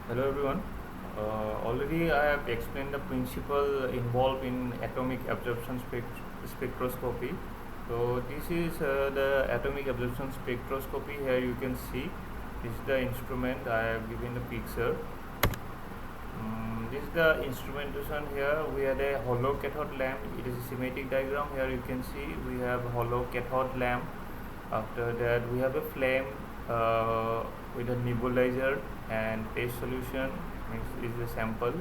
Hello everyone. Already I have explained the principle involved in atomic absorption spectroscopy. So this is the atomic absorption spectroscopy. Here you can see this is the instrument I have given the picture. This is the instrumentation. Here we had a hollow cathode lamp. It is a schematic diagram. Here you can see we have hollow cathode lamp. After that we have a flame with a nebulizer and paste solution is the sample,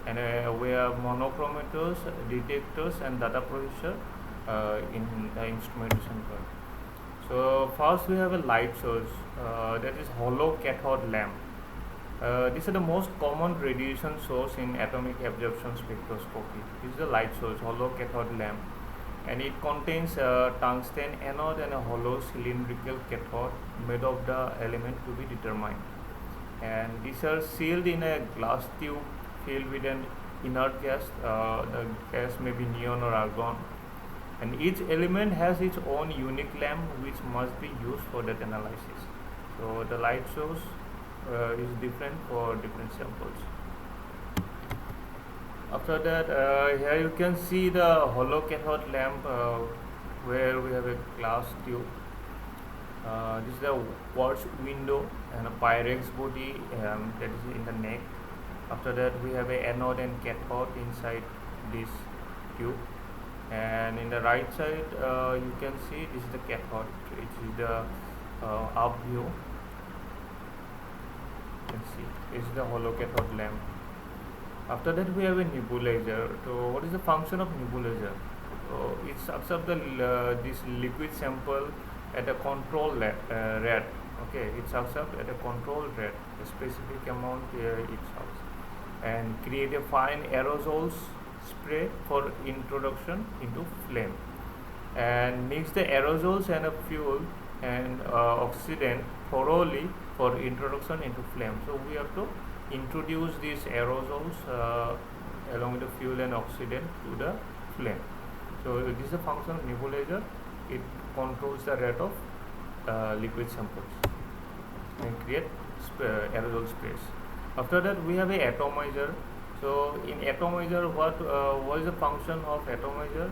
and we have monochromators, detectors and data processor in the instrumentation part. So first we have a light source, that is hollow cathode lamp. This is the most common radiation source in atomic absorption spectroscopy. This is the light source, hollow cathode lamp, and it contains a tungsten anode and a hollow cylindrical cathode made of the element to be determined. And these are sealed in a glass tube filled with an inert gas. The gas may be neon or argon. And each element has its own unique lamp which must be used for that analysis. So the light source is different for different samples. After that, here you can see the hollow cathode lamp where we have a glass tube. This is a quartz window and a Pyrex body that is in the neck. After that, we have a anode and cathode inside this tube. And in the right side, you can see this is the cathode, which is the up view. You can see this is the hollow cathode lamp. After that, we have a nebulizer. So, what is the function of nebulizer? So, it sucks up this liquid sample at a control rate. Okay, it sucks up at a controlled rate, a specific amount it sucks, and create a fine aerosols spray for introduction into flame, and mix the aerosols and a fuel and oxidant thoroughly for introduction into flame. So we have to introduce these aerosols along with the fuel and oxidant to the flame. So this is the function of nebulizer. It controls the rate of liquid samples and create aerosol sprays. After that, we have a atomizer. So in atomizer, what is the function of atomizer?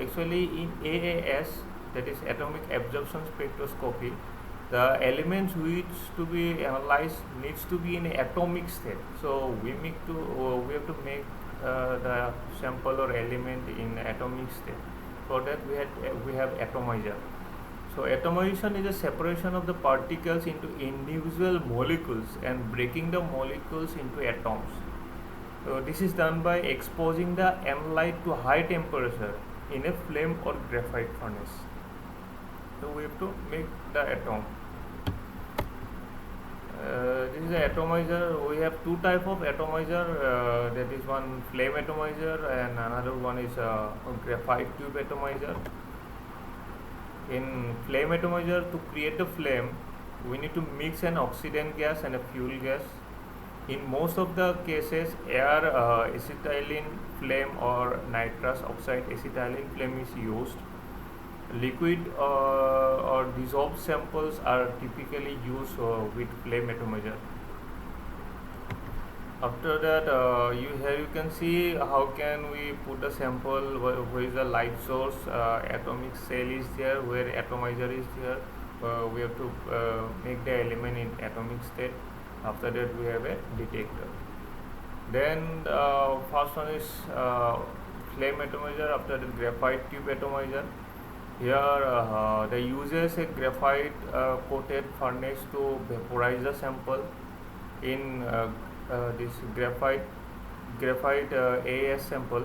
Actually in AAS, that is atomic absorption spectroscopy, the elements which to be analyzed needs to be in atomic state. So we have to make the sample or element in atomic state. For that we have atomizer. So atomization is a separation of the particles into individual molecules and breaking the molecules into atoms. So this is done by exposing the analyte to high temperature in a flame or graphite furnace. So we have to make the atom. This is the atomizer. We have two type of atomizer. That is one flame atomizer and another one is a graphite tube atomizer. In flame atomizer, to create the flame, we need to mix an oxidant gas and a fuel gas. In most of the cases, air acetylene flame or nitrous oxide acetylene flame is used. Liquid or dissolved samples are typically used with flame atomizer. After that, here you can see how can we put the sample where is the light source, atomic cell is there, where atomizer is there. We have to make the element in atomic state. After that, we have a detector. Then first one is flame atomizer. After that, graphite tube atomizer. Here they uses a graphite coated furnace to vaporize the sample. In this graphite AS sample,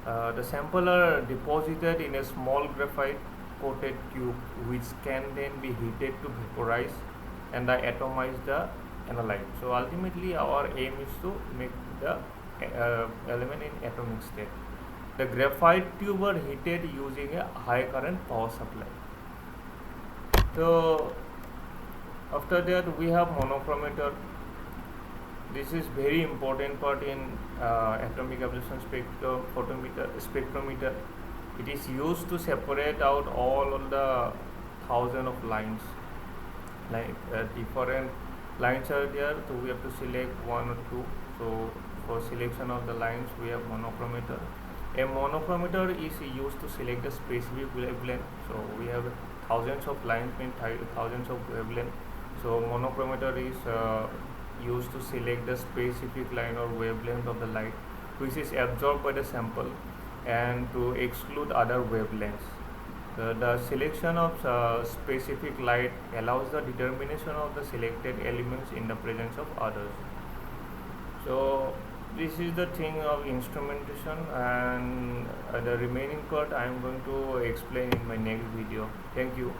the sample are deposited in a small graphite coated tube which can then be heated to vaporize and atomize the analyte. So ultimately our aim is to make the element in atomic state. The graphite tube are heated using a high current power supply. So after that we have monochromator. This is very important part in atomic absorption spectrometer. It is used to separate out all of the thousand of lines, like different lines are there, so we have to select one or two. So for selection of the lines we have monochromator. A monochromator is used to select the specific wavelength. So we have thousands of lines mean thousands of wavelength. So monochromator is used to select the specific line or wavelength of the light which is absorbed by the sample and to exclude other wavelengths. The selection of specific light allows the determination of the selected elements in the presence of others. So this is the thing of instrumentation, and the remaining part I am going to explain in my next video. Thank you.